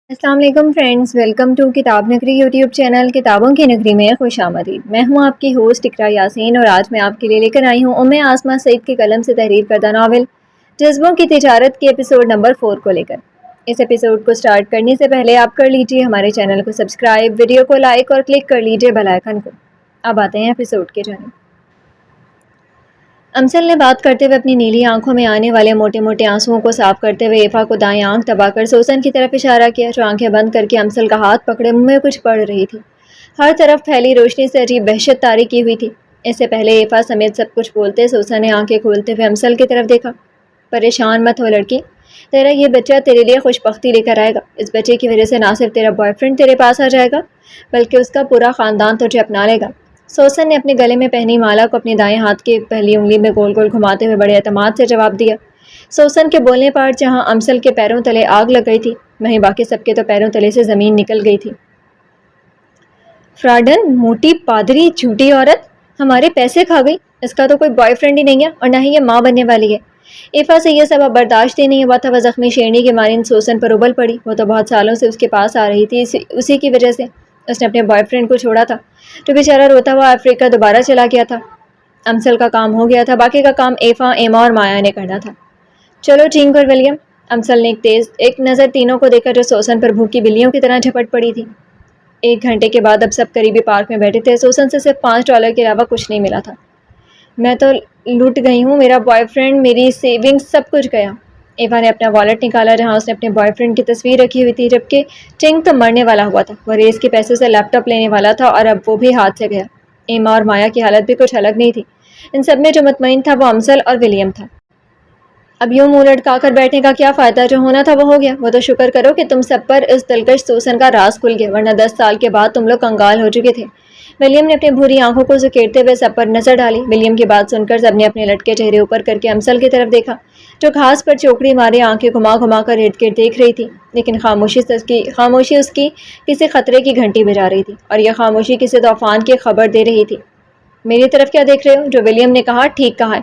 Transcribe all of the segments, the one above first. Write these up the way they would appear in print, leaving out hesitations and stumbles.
السلام علیکم friends, welcome to کتاب نگری یوٹیوب چینل کتابوں کی نگری میں خوش آمدید۔ میں ہوں آپ کی ہوسٹ اقرا یاسین اور آج میں آپ کے لیے لے کر آئی ہوں ام آسمہ سعید کے قلم سے تحریر کردہ ناول جذبوں کی تجارت کے ایپیسوڈ نمبر 4 کو لے کر۔ اس ایپیسوڈ کو سٹارٹ کرنے سے پہلے آپ کر لیجئے ہمارے چینل کو سبسکرائب، ویڈیو کو لائک اور کلک کر لیجئے بیل آئیکن کو۔ اب آتے ہیں ایپیسوڈ کی جانب۔ امسل نے بات کرتے ہوئے اپنی نیلی آنکھوں میں آنے والے موٹے موٹے آنسوؤں کو صاف کرتے ہوئے ایفا کو دائیں آنکھ دبا کر سوسن کی طرف اشارہ کیا، جو آنکھیں بند کر کے امسل کا ہاتھ پکڑے منہ میں کچھ پڑھ رہی تھی۔ ہر طرف پھیلی روشنی سے عجیب وحشت طاری کی ہوئی تھی۔ اس سے پہلے ایفا سمیت سب کچھ بولتے سوسن نے آنکھیں کھولتے ہوئے امسل کی طرف دیکھا۔ پریشان مت ہو لڑکی، تیرا یہ بچہ تیرے لیے خوش بختی لے کر آئے گا۔ اس بچے کی وجہ سے نہ صرف تیرا بوائے فرینڈ تیرے پاس آ جائے گا بلکہ اس کا پورا خاندان تجھے اپنا لے گا۔ سوسن نے اپنے گلے میں پہنی مالا کو اپنی دائیں ہاتھ کی پہلی انگلی میں گول گول گھماتے ہوئے بڑے اعتماد سے جواب دیا۔ سوسن کے بولنے پر جہاں امسل کے پیروں تلے آگ لگ گئی تھی، وہیں باقی سب کے تو پیروں تلے سے زمین نکل گئی تھی۔ فراڈن، موٹی پادری، جھوٹی عورت، ہمارے پیسے کھا گئی۔ اس کا تو کوئی بوائے فرینڈ ہی نہیں ہے اور نہ ہی یہ ماں بننے والی ہے۔ ایفا سے یہ سب اب برداشت ہی نہیں ہوا تھا۔ وہ زخمی شیرنی کے مانند سوسن پر ابل پڑی۔ وہ تو بہت سالوں سے اس کے پاس آ رہی تھی، اسی کی وجہ سے اس نے اپنے بوائے فرینڈ کو چھوڑا تھا، جو بیچارہ روتا ہوا افریقہ دوبارہ چلا گیا تھا۔ امسل کا کام ہو گیا تھا، باقی کا کام ایفا، ایما اور مایا نے کرنا تھا۔ چلو ٹھیک پر ولیم، امسل نے ایک نظر تینوں کو دیکھا جو سوسن پر بھوکی بلیوں کی طرح جھپٹ پڑی تھی۔ 1 گھنٹے کے بعد اب سب قریبی پارک میں بیٹھے تھے۔ سوسن سے صرف $5 کے علاوہ کچھ نہیں ملا تھا۔ میں تو لٹ گئی ہوں، میرا بوائے فرینڈ، میری سیونگز، سب کچھ گیا۔ ایفا نے اپنا والیٹ نکالا جہاں اس نے اپنے بوائے فرینڈ کی تصویر رکھی ہوئی تھی، جبکہ چنگ تو مرنے والا ہوا تھا۔ وہ ریس کے پیسے سے لیپ ٹاپ لینے والا تھا اور اب وہ بھی ہاتھ سے گیا۔ ایما اور مایا کی حالت بھی کچھ الگ نہیں تھی۔ ان سب میں جو مطمئن تھا وہ امسل اور ولیم تھا۔ اب یوں منہ لٹکا کر بیٹھنے کا کیا فائدہ؟ جو ہونا تھا وہ ہو گیا۔ وہ تو شکر کرو کہ تم سب پر اس دلکش سوسن کا راز کھل گیا، ورنہ 10 سال کے بعد تم لوگ کنگال ہو چکے تھے۔ ولیم نے اپنی بھوری آنکھوں کو سکیڑتے ہوئے سب پر نظر ڈالی۔ ولیم کی بات سن کر سب نے اپنے لٹکے چہرے اوپر کر کے امسل کی طرف دیکھا، جو گھاس پر چوکڑی مارے آنکھیں گھما گھما کر ارد گرد دیکھ رہی تھی، لیکن خاموشی اس کی کسی خطرے کی گھنٹی بجا رہی تھی، اور یہ خاموشی کسی طوفان کی خبر دے رہی تھی۔ میری طرف کیا دیکھ رہے ہو؟ جو ولیم نے کہا ٹھیک کہا ہے۔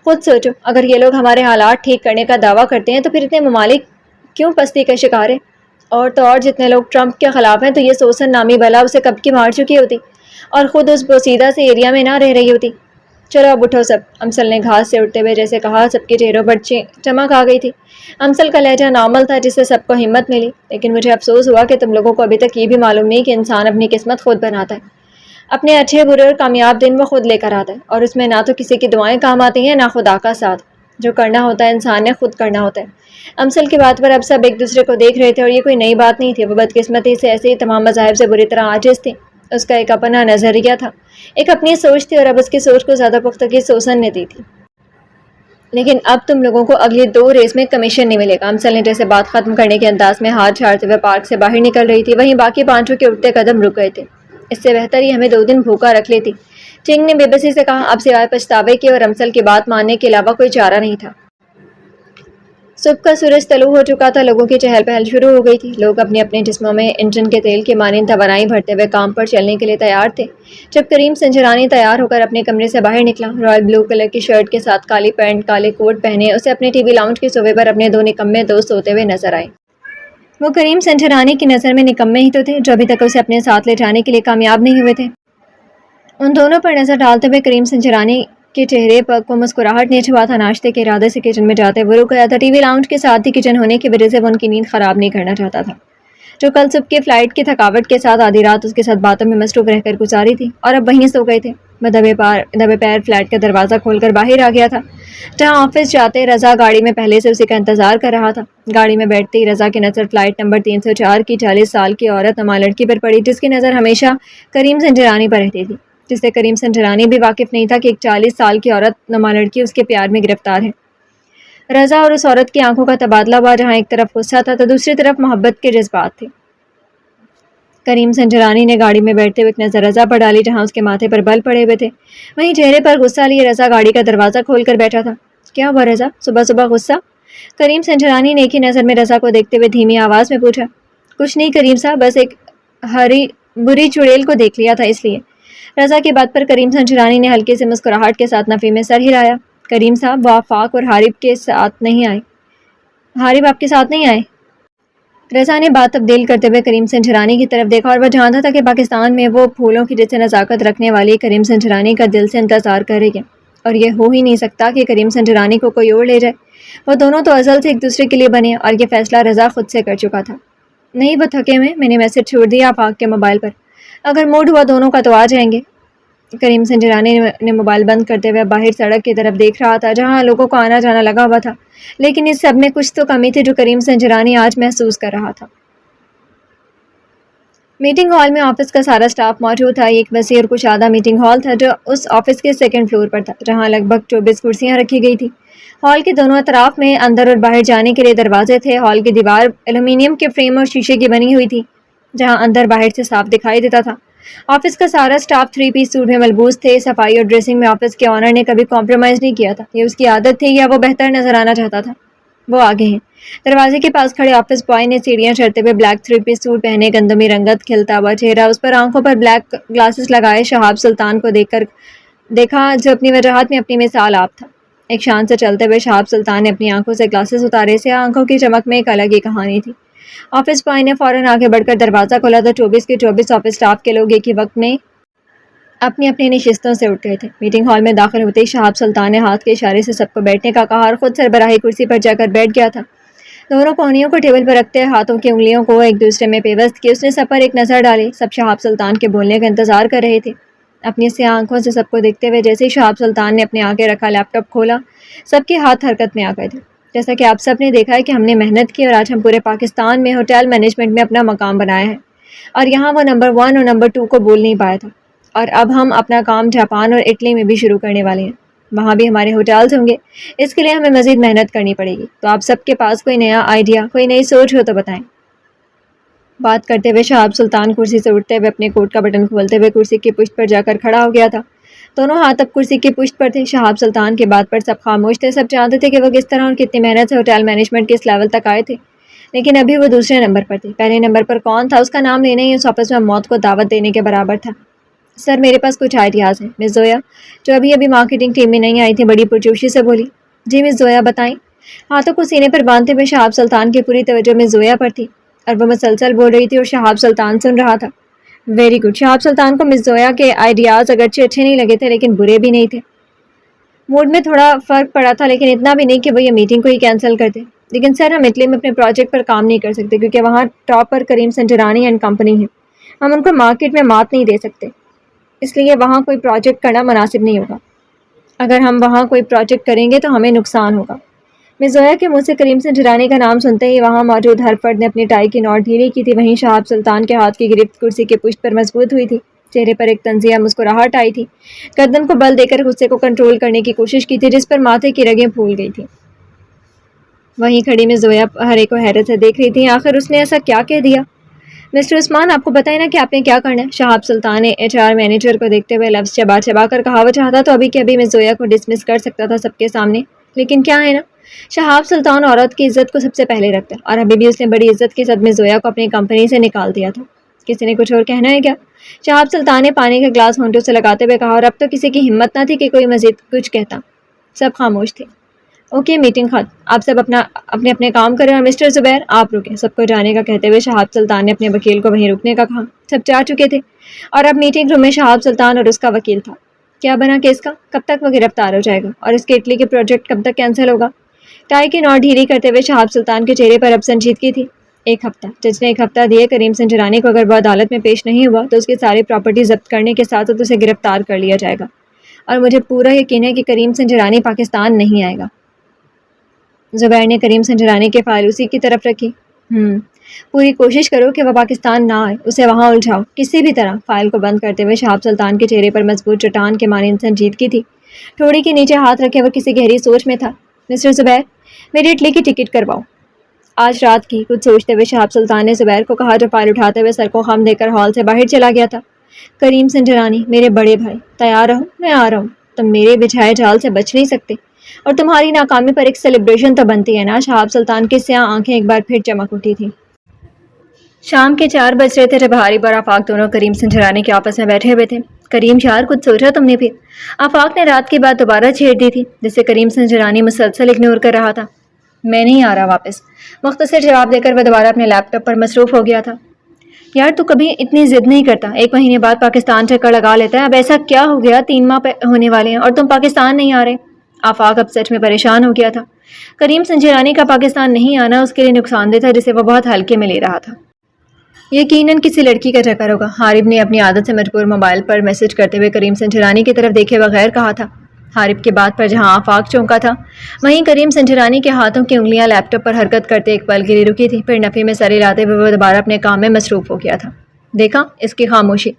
خود سوچو، اگر یہ لوگ ہمارے حالات ٹھیک کرنے کا دعویٰ کرتے ہیں تو پھر اتنے ممالک کیوں پستی کا شکار ہیں؟ اور تو اور جتنے لوگ ٹرمپ کے خلاف ہیں تو یہ سوسن نامی بلا اسے کب کی مار چکی ہوتی اور خود اس بوسیدہ سے ایریا میں نہ رہ رہی ہوتی۔ چلو اب اٹھو سب، امسل نے گھاس سے اٹھتے ہوئے جیسے کہا۔ سب کے چہروں پر چمک آ گئی تھی۔ امسل کا لہجہ نارمل تھا جس سے سب کو ہمت ملی، لیکن مجھے افسوس ہوا کہ تم لوگوں کو ابھی تک یہ بھی معلوم نہیں کہ انسان اپنی قسمت خود بناتا ہے۔ اپنے اچھے برے اور کامیاب دن وہ خود لے کر آتا ہے، اور اس میں نہ تو کسی کی دعائیں کام آتی ہیں نہ خدا کا ساتھ۔ جو کرنا ہوتا ہے انسان نے خود کرنا ہوتا ہے۔ امسل کی بات پر اب سب ایک دوسرے کو دیکھ رہے تھے، اور یہ کوئی نئی بات نہیں تھی۔ وہ بدقسمتی سے ایسے ہی تمام مذاہب سے بری طرح عاجز تھی۔ اس کا ایک اپنا نظریہ تھا، ایک اپنی سوچ تھی، اور اب اس کی سوچ کو زیادہ پختگی سوسن نے دی تھی۔ لیکن اب تم لوگوں کو اگلی 2 ریس میں کمیشن نہیں ملے گا۔ امسل نے جیسے بات ختم کرنے کے انداز میں ہاتھ جھاڑتے ہوئے پارک سے باہر نکل رہی تھی، وہیں باقی 5 کے اٹھتے قدم رک گئے تھے۔ اس سے بہتر ہی ہمیں 2 دن بھوکا رکھ لیتی، چنگ نے بے بسی سے کہا۔ اب سوائے پچھتاوے کے اور امسل کی بات ماننے کے علاوہ کوئی چارہ نہیں تھا۔ صبح کا سورج طلوع ہو چکا تھا، لوگوں کی چہل پہل شروع ہو گئی تھی۔ لوگ اپنے اپنے جسموں میں انجن کے تیل کے مانند توانائی بھرتے ہوئے کام پر چلنے کے لیے تیار تھے۔ جب کریم سنجرانی تیار ہو کر اپنے کمرے سے باہر نکلا، رائل بلو کلر کی شرٹ کے ساتھ کالی پینٹ، کالے کوٹ پہنے، اسے اپنے ٹی وی لاؤنج کے صوفے پر اپنے 2 نکمے دوست سوتے ہوئے نظر آئے۔ وہ کریم سنجرانی کی نظر میں نکمے ہی تو تھے، جو ابھی تک اسے اپنے ساتھ لے جانے کے لیے کامیاب نہیں ہوئے تھے۔ ان دونوں پر نظر ڈالتے ہوئے کریم سنجرانی کے چہرے پر کو مسکراہٹ نیچ ہوا تھا۔ ناشتے کے ارادے سے کچن میں جاتے وہ رک گیا تھا۔ ٹی وی لاؤنج کے ساتھ ہی کچن ہونے کی وجہ سے وہ ان کی نیند خراب نہیں کرنا چاہتا تھا، جو کل صبح کی فلائٹ کی تھکاوٹ کے ساتھ آدھی رات اس کے ساتھ باتوں میں مصروف رہ کر گزاری تھی، اور اب وہیں سو گئے تھے۔ وہ دبے پیر فلیٹ کا دروازہ کھول کر باہر آ گیا تھا، جہاں آفس جاتے رضا گاڑی میں پہلے سے اسی کا انتظار کر رہا تھا۔ گاڑی میں بیٹھتے ہی رضا کی نظر فلائٹ نمبر 304 کی 40 سال کی عورت نما لڑکی پر پڑی، جس کی نظر ہمیشہ کریم سنجرانی پر رہتی تھی، جس سے کریم سنجرانی بھی واقف نہیں تھا کہ ایک 40 سال کی عورت نما لڑکی اس کے پیار میں گرفتار ہے۔ رضا اور اس عورت کی آنکھوں کا تبادلہ ہوا، جہاں ایک طرف غصہ تھا تو دوسری طرف محبت کے جذبات تھے۔ کریم سنجرانی نے گاڑی میں بیٹھتے ہوئے ایک نظر رضا پر ڈالی، جہاں اس کے ماتھے پر بل پڑے ہوئے تھے، وہیں چہرے پر غصہ لیے رضا گاڑی کا دروازہ کھول کر بیٹھا تھا۔ کیا ہوا رضا، صبح صبح غصہ؟ کریم سنجرانی نے ایک ہی نظر میں رضا کو دیکھتے ہوئے دھیمی آواز میں پوچھا۔ کچھ نہیں کریم صاحب، بس ایک بری چڑیل کو دیکھ لیا تھا اس لیے۔ رضا کی بات پر کریم سنجرانی نے ہلکی سے مسکراہٹ کے ساتھ نفی میں سر ہلایا۔ کریم صاحب، وہ آفاق اور حارب کے ساتھ نہیں آئے؟ حارب آپ کے ساتھ نہیں آئے؟ رضا نے بات تبدیل کرتے ہوئے کریم سنجرانی کی طرف دیکھا اور وہ جانتا تھا کہ پاکستان میں وہ پھولوں کی جیسے نزاکت رکھنے والی کریم سنجرانی کا دل سے انتظار کر رہی ہے، اور یہ ہو ہی نہیں سکتا کہ کریم سنجرانی کو کوئی اور لے جائے۔ وہ دونوں تو ازل سے ایک دوسرے کے لیے بنے، اور یہ فیصلہ رضا خود سے کر چکا تھا۔ نہیں، وہ تھکے ہوئے، میں نے میسج چھوڑ دیا آفاق کے موبائل پر، اگر موڈ ہوا دونوں کا تو آ جائیں گے۔ کریم سنجرانی نے موبائل بند کرتے ہوئے باہر سڑک کی طرف دیکھ رہا تھا جہاں لوگوں کا آنا جانا لگا ہوا تھا، لیکن اس سب میں کچھ تو کمی تھی جو کریم سنجرانی آج محسوس کر رہا تھا۔ میٹنگ ہال میں آفس کا سارا سٹاف موجود تھا۔ یہ ایک وسیع اور کشادہ میٹنگ ہال تھا جو اس آفس کے سیکنڈ فلور پر تھا، جہاں لگ بھگ 24 کرسیاں رکھی گئی تھی۔ ہال کے دونوں اطراف میں اندر اور باہر جانے کے لیے دروازے تھے۔ ہال کی دیوار ایلومینیم کے فریم اور شیشے کی بنی ہوئی تھی، جہاں اندر باہر سے صاف دکھائی دیتا تھا۔ آفس کا سارا سٹاف 3 پیس سوٹ میں ملبوس تھے۔ صفائی اور ڈریسنگ میں آفس کے آنر نے کبھی کمپرومائز نہیں کیا تھا، یہ اس کی عادت تھی یا وہ بہتر نظر آنا چاہتا تھا۔ وہ آگے ہیں۔ دروازے کے پاس کھڑے آفس بوائے نے سیڑھیاں چڑھتے ہوئے بلیک 3 پیس سوٹ پہنے، گندمی رنگت کھلتا ہوا چہرہ، اس پر آنکھوں پر بلیک گلاسز لگائے شہاب سلطان کو دیکھا جو اپنی وجاہت میں اپنی مثال آپ تھا۔ ایک شان سے چلتے ہوئے شہاب سلطان نے اپنی آنکھوں سے گلاسز اتارے، سیاہ آنکھوں کی چمک میں ایک الگ ہی کہانی تھی۔ آفس بوائے نے فوراً آگے بڑھ کر دروازہ کھولا تو 24 کے 24 آفس سٹاف کے لوگ ایک ہی وقت میں اپنی اپنی نشستوں سے اٹھ گئے تھے۔ میٹنگ ہال میں داخل ہوتے ہی شہاب سلطان نے ہاتھ کے اشارے سے سب کو بیٹھنے کا کہا اور خود سربراہی کرسی پر جا کر بیٹھ گیا تھا۔ دونوں کونیوں کو ٹیبل پر رکھتے ہاتھوں کی انگلیوں کو ایک دوسرے میں پیوست کی اس نے سب پر ایک نظر ڈالی۔ سب شہاب سلطان کے بولنے کا انتظار کر رہے تھے، اپنی سیاہ آنکھوں سے سب کو دیکھتے ہوئے۔ جیسے ہی شہاب سلطان نے اپنے آگے رکھا لیپ ٹاپ کھولا، سب کے ہاتھ حرکت میں آ گئے تھے۔ جیسا کہ آپ سب نے دیکھا ہے کہ ہم نے محنت کی اور آج ہم پورے پاکستان میں ہوٹل مینجمنٹ میں اپنا مقام بنایا ہے، اور یہاں وہ نمبر 1 اور نمبر 2 کو بول نہیں پایا تھا، اور اب ہم اپنا کام جاپان اور اٹلی میں بھی شروع کرنے والے ہیں، وہاں بھی ہمارے ہوٹلز ہوں گے۔ اس کے لیے ہمیں مزید محنت کرنی پڑے گی، تو آپ سب کے پاس کوئی نیا آئیڈیا، کوئی نئی سوچ ہو تو بتائیں۔ بات کرتے ہوئے شہاب سلطان کرسی سے اٹھتے ہوئے اپنے کوٹ کا بٹن کھولتے ہوئے کرسی کی پشت پر جا کر کھڑا ہو گیا تھا۔ دونوں ہاتھ اب کرسی کی پشت پر تھے۔ شہاب سلطان کی بات پر سب خاموش تھے، سب جانتے تھے کہ وہ کس طرح اور کتنی محنت سے ہوٹل مینجمنٹ کے اس لیول تک آئے تھے، لیکن ابھی وہ دوسرے نمبر پر تھے۔ پہلے نمبر پر کون تھا، اس کا نام لینا ہی اس آفس میں موت کو دعوت دینے کے برابر تھا۔ سر، میرے پاس کچھ آئیڈیاز ہیں، مس زویا جو ابھی مارکیٹنگ ٹیم میں نہیں آئی تھی بڑی پرجوشی سے بولی۔ جی مس زویا بتائیں۔ ہاتھوں کو سینے پر باندھتے ہوئے شہاب سلطان کی پوری توجہ مس زویا پر تھی، اور وہ مسلسل بول رہی تھی اور شہاب سلطان سن رہا تھا۔ Very good. شہاب سلطان کو مس زویا کے آئیڈیاز اگرچہ اچھے نہیں لگے تھے لیکن برے بھی نہیں تھے۔ موڈ میں تھوڑا فرق پڑا تھا، لیکن اتنا بھی نہیں کہ وہ یہ میٹنگ کو ہی کینسل کر دے۔ لیکن سر، ہم اٹلی میں اپنے پروجیکٹ پر کام نہیں کر سکتے کیونکہ وہاں ٹاپ پر کریم سنجرانی اینڈ کمپنی ہے، ہم ان کو مارکیٹ میں مات نہیں دے سکتے، اس لیے وہاں کوئی پروجیکٹ کرنا مناسب نہیں ہوگا۔ اگر ہم وہاں کوئی پروجیکٹ کریں گے تو ہمیں نقصان ہوگا۔ مس زویا کے منہ سے کریم سنجرانی کا نام سنتے ہی وہاں موجود ہر فرد نے اپنی ٹائی کی نوٹ ڈھیلی کی تھی۔ وہیں شہاب سلطان کے ہاتھ کی گرفت کرسی کے پشت پر مضبوط ہوئی تھی، چہرے پر ایک طنزیہ مسکراہٹ آئی تھی، گردن کو بل دے کر غصے کو کنٹرول کرنے کی کوشش کی تھی جس پر ماتھے کی رگیں پھول گئی تھیں۔ وہیں کھڑی مس زویا ہر ایک کو حیرت سے دیکھ رہی تھی، آخر اس نے ایسا کیا کہہ دیا؟ مسٹر عثمان، آپ کو بتائیں نا کہ آپ نے کیا کرنا ہے؟ شہاب سلطان نے HR مینیجر کو دیکھتے ہوئے لفظ چبا چبا کر کہا۔ وہ چاہتا تو ابھی کہ ابھی مس زویا کو ڈسمس کر سکتا تھا سب کے سامنے، لیکن کیا ہے نا، شہاب سلطان عورت کی عزت کو سب سے پہلے رکھتا ہے، اور ابھی بھی اس نے بڑی عزت کے ساتھ مس زویا کو اپنی کمپنی سے نکال دیا تھا۔ کسی نے کچھ اور کہنا ہے کیا؟ شہاب سلطان نے پانی کا گلاس ہونٹوں سے لگاتے ہوئے کہا، اور اب تو کسی کی ہمت نہ تھی کہ کوئی مزید کچھ کہتا۔ سب خاموش تھے۔ اوکے، میٹنگ ختم، آپ سب اپنے کام کریں، اور مسٹر زبیر آپ رکیں، سب کو جانے کا کہتے ہوئے شہاب سلطان نے اپنے وکیل کو وہیں رکنے کا کہا۔ سب جا چکے تھے اور اب میٹنگ روم میں شہاب سلطان اور اس کا وکیل تھا۔ کیا بنا کیس کا؟ کب تک وہ گرفتار ہو جائے گا، اور اس کے اٹلی کے پروجیکٹ کب تک کینسل ہوگا؟ ٹائی کی نوٹ ڈھیلی کرتے ہوئے شہاب سلطان کے چہرے پر اب سنجیدگی تھی۔ 1 ہفتہ، جج نے 1 ہفتہ دیے کریم سنجرانی کو، اگر وہ عدالت میں پیش نہیں ہوا تو اس کی ساری پراپرٹی ضبط کرنے کے ساتھ ساتھ اسے گرفتار کر لیا جائے گا، اور مجھے پورا یقین ہے کہ کریم سنجرانی پاکستان نہیں آئے گا۔ زبیر نے کریم سنجرانی کے فائل اسی کی طرف رکھی۔ پوری کوشش کرو کہ وہ پاکستان نہ آئے، اسے وہاں الجھاؤ کسی بھی طرح۔ فائل کو بند کرتے ہوئے شہاب سلطان کے چہرے پر مضبوط چٹان کے مانند سنجیدگی تھی، ٹھوڑی کے نیچے ہاتھ رکھے وہ کسی گہری سوچ میں تھا۔ مسٹر زبیر، میری اٹلی کی ٹکٹ کرواؤ آج رات کی۔ کچھ سوچتے ہوئے شہاب سلطان نے زبیر کو کہا، جو فائل اٹھاتے ہوئے سر کو خم دے کر ہال سے باہر چلا گیا تھا۔ کریم سنجرانی، میرے بڑے بھائی، تیار رہو، میں آ رہا ہوں۔ تم میرے بچھائے جال سے بچ نہیں سکتے، اور تمہاری ناکامی پر ایک سیلیبریشن تو بنتی ہے نا۔ شہاب سلطان کی سیاہ آنکھیں ایک بار پھر چمک اٹھی تھیں۔ شام کے 4 بج رہے تھے جب حارب اور آفاق دونوں کریم سنجرانی کے آپس میں بیٹھے ہوئے تھے۔ کریم یار، کچھ سوچا تم نے پھر؟ آفاق نے رات کی بات دوبارہ چھیڑ دی تھی جسے کریم سنجرانی مسلسل اگنور کر رہا تھا۔ میں نہیں آ رہا واپس، مختصر جواب دے کر وہ دوبارہ اپنے لیپ ٹاپ پر مصروف ہو گیا تھا۔ یار تو کبھی اتنی ضد نہیں کرتا، 1 مہینے بعد پاکستان چکر لگا لیتا ہے، اب ایسا کیا ہو گیا 3 ماہ ہونے والے ہیں اور تم پاکستان نہیں آ رہے؟ آفاق اب سچ میں پریشان ہو گیا تھا۔ کریم سنجرانی کا پاکستان نہیں آنا اس کے لیے نقصان دہ تھا جسے وہ بہت ہلکے میں لے رہا تھا۔ یقیناً کسی لڑکی کا چکر ہوگا، حارب نے اپنی عادت سے مجبور موبائل پر میسج کرتے ہوئے کریم سنجرانی کی طرف دیکھے بغیر کہا تھا۔ حارب کی بات پر جہاں آفاق چونکا تھا، وہیں کریم سنجرانی کے ہاتھوں کی انگلیاں لیپ ٹاپ پر حرکت کرتے ایک پل کے لیے رکی تھی، پھر نفی میں سر ہلاتے ہوئے وہ دوبارہ اپنے کام میں مصروف ہو گیا تھا۔ دیکھا اس کی خاموشی،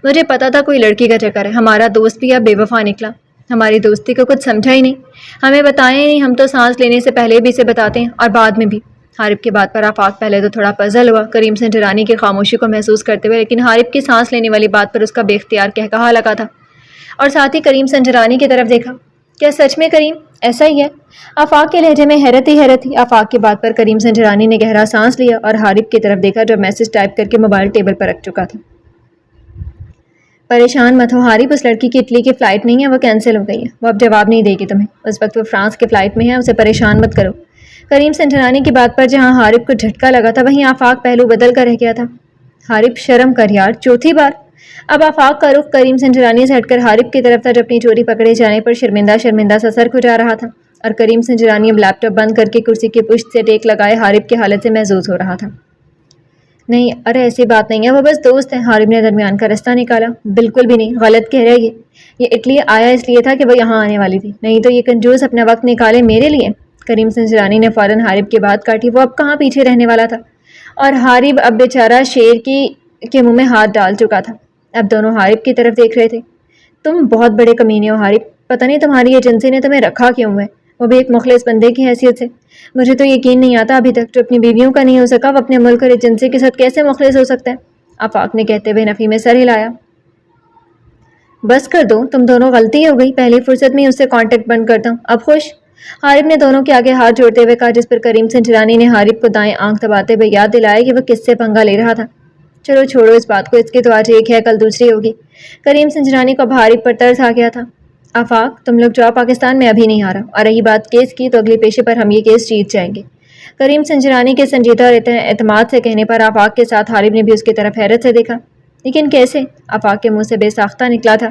مجھے پتا تھا کوئی لڑکی کا چکر ہے، ہمارا دوست بھی اب بے وفا نکلا، ہماری دوستی کو کچھ سمجھا ہی نہیں، ہمیں بتایا ہی نہیں، ہم تو سانس لینے سے پہلے بھی اسے بتاتے ہیں اور بعد میں بھی۔ حارب کی بات پر آفاق پہلے تو تھوڑا پزل ہوا کریم سنجرانی کی خاموشی کو محسوس کرتے ہوئے، لیکن حارب کی سانس لینے والی بات پر اس کا بے اختیار قہقہا لگا تھا اور ساتھ ہی کریم سنجرانی کی طرف دیکھا۔ کیا سچ میں کریم ایسا ہی ہے؟ آفاق کے لہجے میں حیرت ہی آفاق کی بات پر کریم سنجرانی نے گہرا سانس لیا اور حارب کی طرف دیکھا جو میسج ٹائپ کر کے موبائل ٹیبل پر رکھ چکا تھا۔ پریشان مت ہو حارب، اس لڑکی کی اٹلی کی فلائٹ نہیں ہے، وہ کینسل ہو گئی ہے، وہ اب جواب نہیں دے گی تمہیں، اس وقت وہ فرانس کی فلائٹ میں ہے، اسے پریشان مت کرو۔ کریم سنجرانی کی بات پر جہاں حارب کو جھٹکا لگا تھا وہیں آفاق پہلو بدل کر رہ گیا تھا۔ حارب شرم کر یار، چوتھی بار۔ اب آفاق کا رخ کریم سنجرانی سے ہٹ کر حارب کی طرف تھا جو اپنی چوری پکڑے جانے پر شرمندہ سا سر کھجا رہا تھا، اور کریم سنجرانی اب لیپ ٹاپ بند کر کے کرسی کی پشت سے ٹیک لگائے حارب کی حالت سے محظوظ ہو رہا تھا۔ نہیں، ارے ایسی بات نہیں ہے، وہ بس دوست ہیں، حارب نے درمیان کا رستہ نکالا۔ بالکل بھی نہیں، غلط کہہ رہے یہ اٹلی آیا اس لیے تھا کہ وہ یہاں آنے والی تھی، نہیں تو یہ کنجوس اپنا وقت نکالے میرے لیے۔ کریم سنجرانی نے فوراً حارب کی بات کاٹی، وہ اب کہاں پیچھے رہنے والا تھا، اور حارب اب بیچارہ شیر کے منہ میں ہاتھ ڈال چکا تھا۔ اب دونوں حارب کی طرف دیکھ رہے تھے۔ تم بہت بڑے کمینے ہو حارب، پتہ نہیں تمہاری ایجنسی نے تمہیں رکھا کیوں ہے، وہ بھی ایک مخلص بندے کی حیثیت سے۔ مجھے تو یقین نہیں آتا ابھی تک، جو اپنی بیویوں کا نہیں ہو سکا وہ اپنے ملک اور ایجنسی کے ساتھ کیسے مخلص ہو سکتا ہے؟ آفاق نے کہتے ہوئے نفی میں سر ہلایا۔ بس کر دو، تم دونوں غلطی ہو گئی، پہلی فرصت میں ہی اس سے کانٹیکٹ بند کرتا ہوں، اب خوش؟ حارب نے دونوں کے آگے ہاتھ جوڑتے ہوئے کہا، جس پر کریم سنجرانی نے حارب کو دائیں آنکھ دباتے ہوئے یاد دلایا کہ وہ کس سے پنگا لے رہا تھا۔ چلو چھوڑو اس بات کو، اس کی تو آج ایک ہے کل دوسری ہوگی۔ کریم سنجرانی کو اب حارب پر ترس آ گیا تھا۔ آفاق تم لوگ جاؤ پاکستان، میں ابھی نہیں آ رہا، اور رہی بات کیس کی تو اگلی پیشے پر ہم یہ کیس جیت جائیں گے۔ کریم سنجرانی کے سنجیدہ اور اعتماد سے کہنے پر آفاق کے ساتھ حارب نے بھی اس کی طرف حیرت سے دیکھا۔ لیکن کیسے؟ آفاق کے منہ سے بے ساختہ نکلا تھا،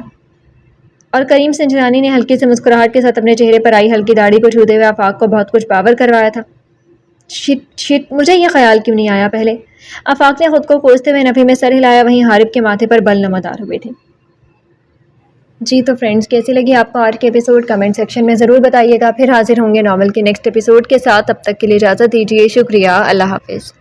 اور کریم سنجرانی نے ہلکی سے مسکراہٹ کے ساتھ اپنے چہرے پر آئی ہلکی داڑھی کو چھوتے ہوئے آفاق کو بہت کچھ باور کروایا تھا۔ شٹ، مجھے یہ خیال کیوں نہیں آیا پہلے؟ آفاق نے خود کو کوستے ہوئے نفی میں سر ہلایا، وہیں حارب کے ماتھے پر بل نمودار ہوئے تھے۔ جی تو فرینڈز، کیسی لگی آپ کو آج کے ایپیسوڈ؟ کمنٹ سیکشن میں ضرور بتائیے گا۔ پھر حاضر ہوں گے ناول کے نیکسٹ ایپیسوڈ کے ساتھ، تب تک کے لیے اجازت دیجیے، شکریہ، اللہ حافظ۔